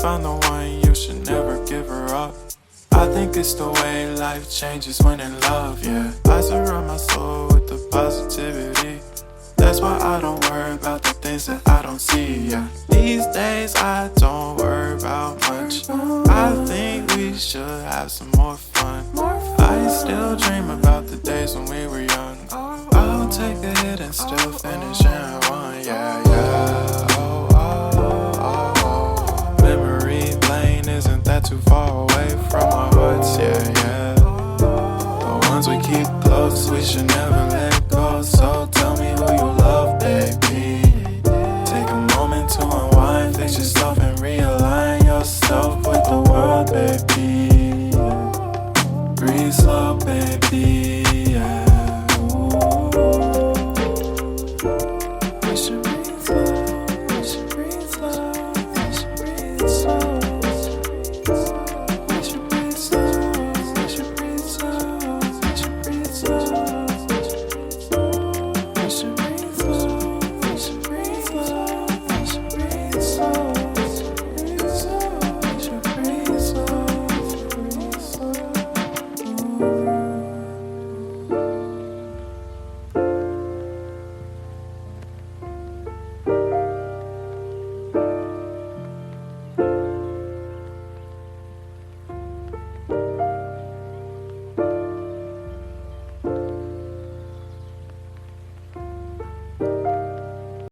found the one, you should never give her up. I think it's the way life changes when in love, yeah. I surround my soul with the positivity. That's why I don't worry about the things that I don't see, yeah. These days I don't worry about much. I think we should have some more fun. I still dream about the days when we were young. I'll take a hit and still finish in one, yeah, yeah. Oh, oh, oh, oh. Memory lane isn't that too far away from our hearts, yeah, yeah. The ones we keep close, we should never